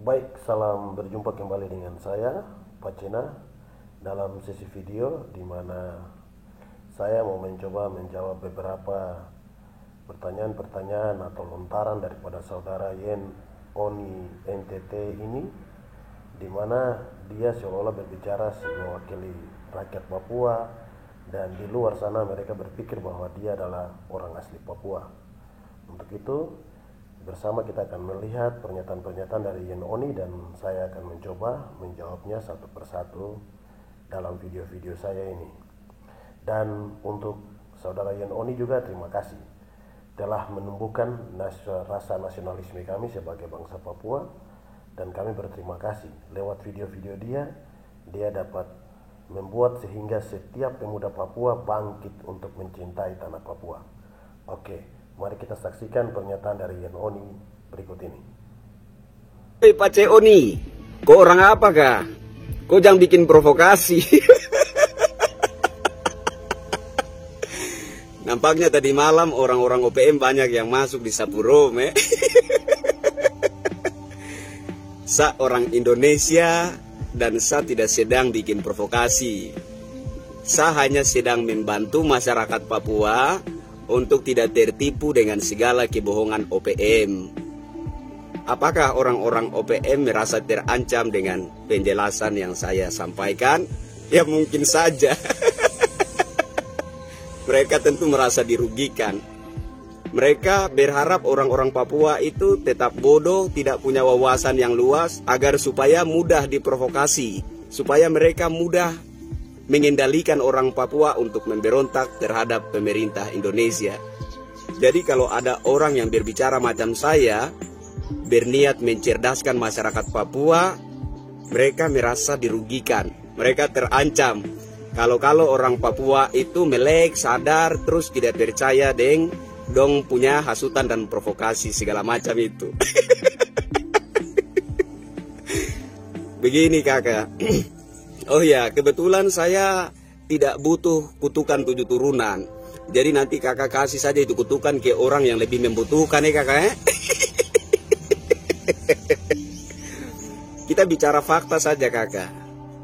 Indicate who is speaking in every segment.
Speaker 1: Baik, salam berjumpa kembali dengan saya, Pak Cina, dalam sesi video di mana saya mau mencoba menjawab beberapa pertanyaan-pertanyaan atau lontaran daripada saudara Yen Oni NTT ini, di mana dia seolah-olah berbicara mewakili rakyat Papua, dan di luar sana mereka berpikir bahwa dia adalah orang asli Papua. Untuk itu, bersama kita akan melihat pernyataan-pernyataan dari Yen Oni, dan saya akan mencoba menjawabnya satu persatu dalam video-video saya ini. Dan untuk saudara Yen Oni juga terima kasih telah menumbuhkan rasa nasionalisme kami sebagai bangsa Papua, dan kami berterima kasih lewat video-video dia dapat membuat sehingga setiap pemuda Papua bangkit untuk mencintai tanah Papua. Oke, mari kita saksikan pernyataan dari Yen Oni berikut ini.
Speaker 2: Hei Pak Oni, kau orang apa kah? Kau jangan bikin provokasi. Nampaknya tadi malam orang-orang OPM banyak yang masuk di Sapuro, Sa orang Indonesia dan saya tidak sedang bikin provokasi. Saya hanya sedang membantu masyarakat Papua untuk tidak tertipu dengan segala kebohongan OPM. Apakah orang-orang OPM merasa terancam dengan penjelasan yang saya sampaikan? Ya mungkin saja. Mereka tentu merasa dirugikan. Mereka berharap orang-orang Papua itu tetap bodoh, tidak punya wawasan yang luas, agar supaya mudah diprovokasi, supaya mereka mudah mengendalikan orang Papua untuk memberontak terhadap pemerintah Indonesia. Jadi kalau ada orang yang berbicara macam saya, berniat mencerdaskan masyarakat Papua, mereka merasa dirugikan, mereka terancam. Kalau orang Papua itu melek, sadar, terus tidak percaya dong punya hasutan dan provokasi segala macam itu. Begini kakak. Oh ya, kebetulan saya tidak butuh kutukan 7 turunan. Jadi nanti kakak kasih saja itu kutukan ke orang yang lebih membutuhkan ya kakak. Kita bicara fakta saja kakak.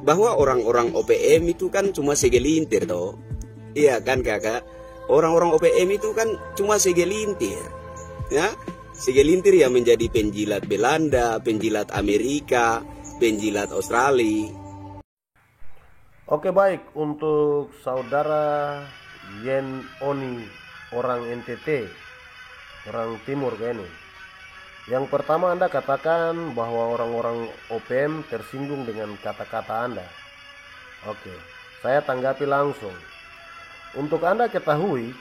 Speaker 2: Bahwa orang-orang OPM itu kan cuma segelintir toh. Iya kan kakak? Orang-orang OPM itu kan cuma segelintir. Ya, segelintir yang menjadi penjilat Belanda, penjilat Amerika, penjilat Australia.
Speaker 1: Oke, baik, untuk saudara Yen Oni orang NTT, orang timur kayaknya. Yang pertama, Anda katakan bahwa orang-orang OPM tersinggung dengan kata-kata Anda. Oke, saya tanggapi langsung. Untuk Anda ketahui,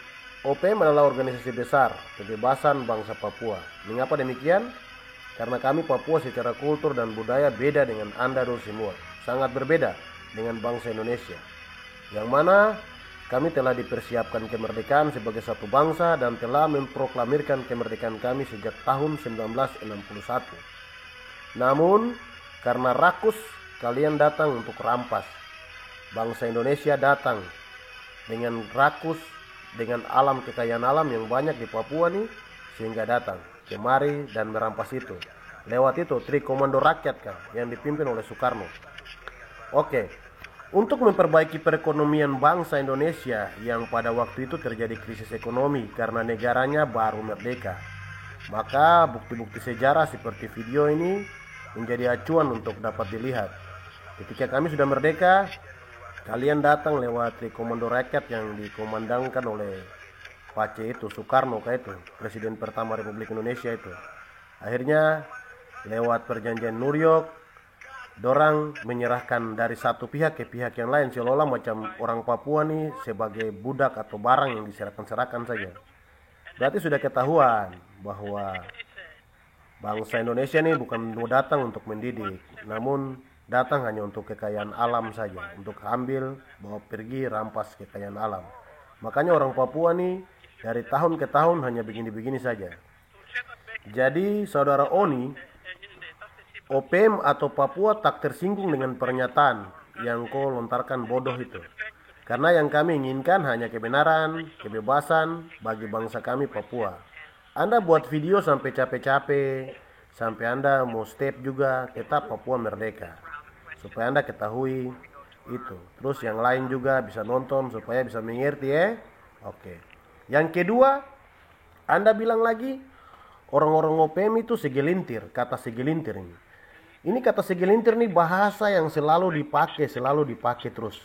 Speaker 1: OPM adalah organisasi besar kebebasan bangsa Papua. Mengapa demikian? Karena kami Papua secara kultur dan budaya beda dengan Anda dulu semua. Sangat berbeda dengan bangsa Indonesia, yang mana kami telah dipersiapkan kemerdekaan sebagai satu bangsa dan telah memproklamirkan kemerdekaan kami sejak tahun 1961. Namun, karena rakus, kalian datang untuk rampas. Bangsa Indonesia datang dengan rakus, dengan alam, kekayaan alam yang banyak di Papua nih, sehingga datang kemari dan merampas itu. Lewat itu, Tri Komando Rakyat kan, yang dipimpin oleh Soekarno. Oke. Untuk memperbaiki perekonomian bangsa Indonesia yang pada waktu itu terjadi krisis ekonomi karena negaranya baru merdeka, maka bukti-bukti sejarah seperti video ini menjadi acuan untuk dapat dilihat. Ketika kami sudah merdeka, kalian datang lewat Komando Rakyat yang dikomandangkan oleh Pak C itu, Soekarno itu, Presiden pertama Republik Indonesia itu. Akhirnya lewat perjanjian New York, dorang menyerahkan dari satu pihak ke pihak yang lain, seolah-olah macam orang Papua nih sebagai budak atau barang yang diserahkan-serahkan saja. Berarti sudah ketahuan bahwa bangsa Indonesia nih bukan datang untuk mendidik, namun datang hanya untuk kekayaan alam saja, untuk ambil, bawa pergi, rampas kekayaan alam. Makanya orang Papua nih dari tahun ke tahun hanya begini-begini saja. Jadi saudara Oni, OPM atau Papua tak tersinggung dengan pernyataan yang kau lontarkan bodoh itu. Karena yang kami inginkan hanya kebenaran, kebebasan bagi bangsa kami Papua. Anda buat video sampai capek-capek, sampai Anda mau step juga tetap Papua merdeka, supaya Anda ketahui itu. Terus yang lain juga bisa nonton supaya bisa mengerti ya. Oke. Yang kedua, Anda bilang lagi orang-orang OPM itu segelintir, kata segelintir ini. Ini kata segelintir nih bahasa yang selalu dipakai terus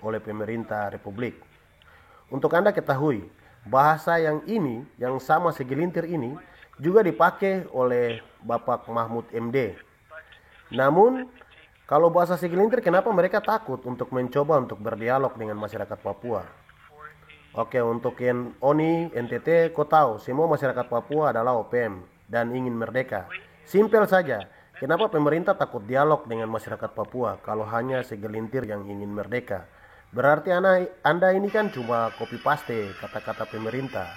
Speaker 1: oleh pemerintah Republik. Untuk Anda ketahui, bahasa yang ini, yang sama segelintir ini juga dipakai oleh Bapak Mahmud MD. Namun, kalau bahasa segelintir, kenapa mereka takut untuk mencoba untuk berdialog dengan masyarakat Papua? Oke, untuk yang ONI, NTT, kau tahu, semua masyarakat Papua adalah OPM dan ingin merdeka. Simpel saja, kenapa pemerintah takut dialog dengan masyarakat Papua kalau hanya segelintir yang ingin merdeka? Berarti Anda ini kan cuma copy paste kata-kata pemerintah.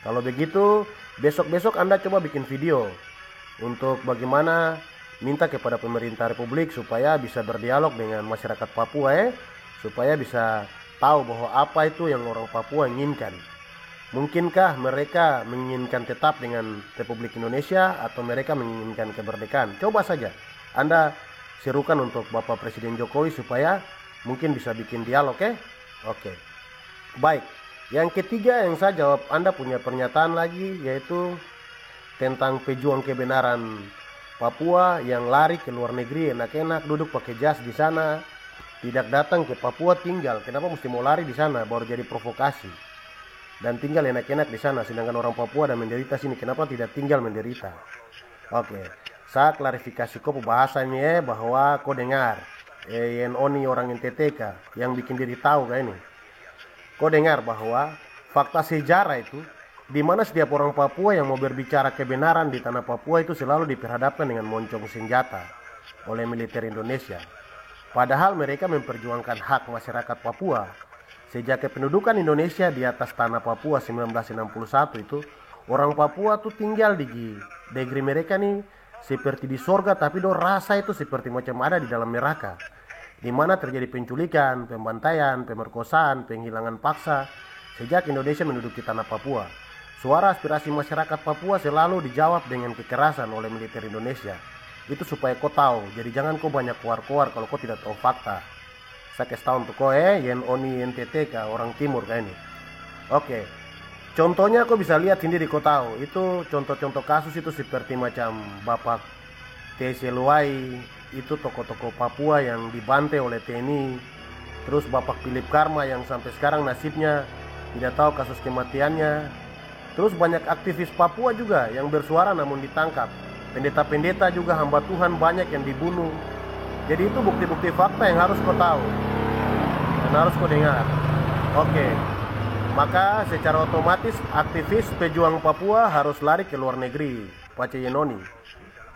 Speaker 1: Kalau begitu, besok-besok Anda coba bikin video untuk bagaimana minta kepada pemerintah Republik supaya bisa berdialog dengan masyarakat Papua supaya bisa tahu bahwa apa itu yang orang Papua inginkan. Mungkinkah mereka menginginkan tetap dengan Republik Indonesia atau mereka menginginkan kemerdekaan? Coba saja Anda serukan untuk Bapak Presiden Jokowi supaya mungkin bisa bikin dialog Oke. Baik. Yang ketiga yang saya jawab, Anda punya pernyataan lagi yaitu tentang pejuang kebenaran Papua yang lari ke luar negeri enak-enak duduk pakai jas di sana, tidak datang ke Papua tinggal. Kenapa mesti mau lari di sana? Baru jadi provokasi. Dan tinggal enak-enak di sana, sedangkan orang Papua dan menderita sini. Kenapa tidak tinggal menderita? Oke, saya klarifikasi kau bahasanya bahwa kau dengar yang ONI orang NTTK yang bikin diri tahu kayak ini. Kau dengar bahwa fakta sejarah itu di mana setiap orang Papua yang mau berbicara kebenaran di tanah Papua itu selalu diperhadapkan dengan moncong senjata oleh militer Indonesia. Padahal mereka memperjuangkan hak masyarakat Papua. Sejak kependudukan Indonesia di atas tanah Papua 1961 itu, orang Papua tuh tinggal di negeri mereka nih seperti di sorga, tapi do rasa itu seperti macam ada di dalam neraka. Di mana terjadi penculikan, pembantaian, pemerkosaan, penghilangan paksa sejak Indonesia menduduki tanah Papua. Suara aspirasi masyarakat Papua selalu dijawab dengan kekerasan oleh militer Indonesia. Itu supaya kau tahu. Jadi jangan kau banyak keluar-keluar kalau kau tidak tahu fakta. Saya kasih tahu untuk kau yang ONI NTT orang timur kayak ini. Oke. Contohnya kau bisa lihat sendiri, kau tahu. Itu contoh-contoh kasus itu seperti macam Bapak TC Luai, itu tokoh-tokoh Papua yang dibantai oleh TNI. Terus Bapak Philip Karma yang sampai sekarang nasibnya tidak tahu kasus kematiannya. Terus banyak aktivis Papua juga yang bersuara namun ditangkap. Pendeta-pendeta juga hamba Tuhan banyak yang dibunuh. Jadi itu bukti-bukti fakta yang harus kau tahu dan harus kau dengar. Oke. Maka secara otomatis aktivis pejuang Papua harus lari ke luar negeri. Pace Yenoni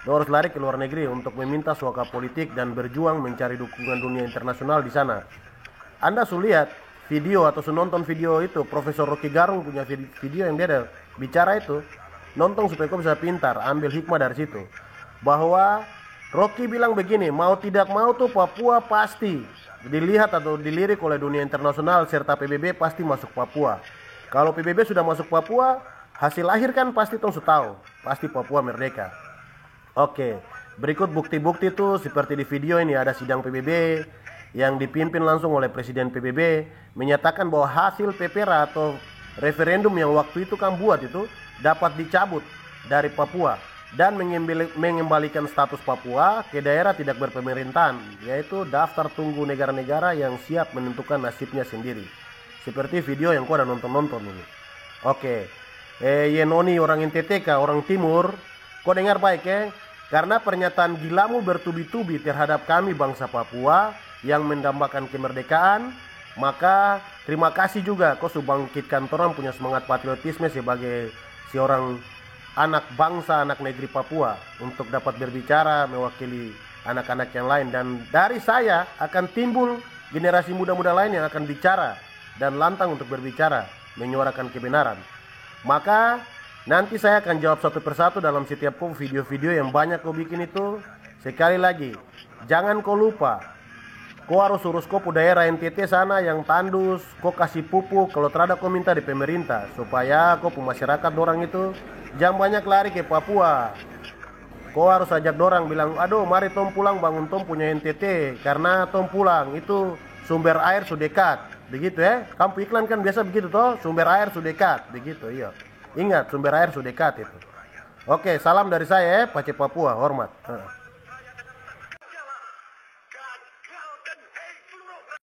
Speaker 1: harus lari ke luar negeri untuk meminta suaka politik dan berjuang mencari dukungan dunia internasional di sana. Anda sudah lihat video atau nonton video itu Profesor Rocky Garung punya video yang dia ada bicara itu, nonton supaya kau bisa pintar, ambil hikmah dari situ. Bahwa Rocky bilang begini, mau tidak mau tuh Papua pasti dilihat atau dilirik oleh dunia internasional serta PBB pasti masuk Papua. Kalau PBB sudah masuk Papua, hasil akhir kan pasti tong sudah tahu, pasti Papua merdeka. Oke, berikut bukti-bukti itu seperti di video ini ada sidang PBB yang dipimpin langsung oleh Presiden PBB menyatakan bahwa hasil PPRA atau referendum yang waktu itu kan buat itu dapat dicabut dari Papua dan mengembalikan status Papua ke daerah tidak berpemerintahan, yaitu daftar tunggu negara-negara yang siap menentukan nasibnya sendiri. Seperti video yang kau ada nonton-nonton ini. Oke, Yenoni orang NTTK, orang timur, kau dengar baik karena pernyataan gilamu bertubi-tubi terhadap kami bangsa Papua yang mendambakan kemerdekaan, maka terima kasih juga kau sudah bangkitkan orang punya semangat patriotisme sebagai seorang anak bangsa, anak negeri Papua untuk dapat berbicara mewakili anak-anak yang lain. Dan dari saya akan timbul generasi muda-muda lain yang akan bicara dan lantang untuk berbicara, menyuarakan kebenaran. Maka nanti saya akan jawab satu persatu dalam setiap video-video yang banyak kau bikin itu. Sekali lagi, jangan kau lupa, kau harus urus kau daerah NTT sana yang tandus, kau kasih pupuk, kalau terada kau minta di pemerintah supaya kau masyarakat orang itu jangan banyak lari ke Papua. Kau harus ajak dorang bilang, aduh mari tom pulang bangun tom punya NTT, karena tom pulang itu sumber air sudah dekat, begitu ya. Kampung iklan kan biasa begitu toh, sumber air sudah dekat, begitu iya. Ingat sumber air sudah dekat itu. Oke, salam dari saya ya, Pace Papua, hormat.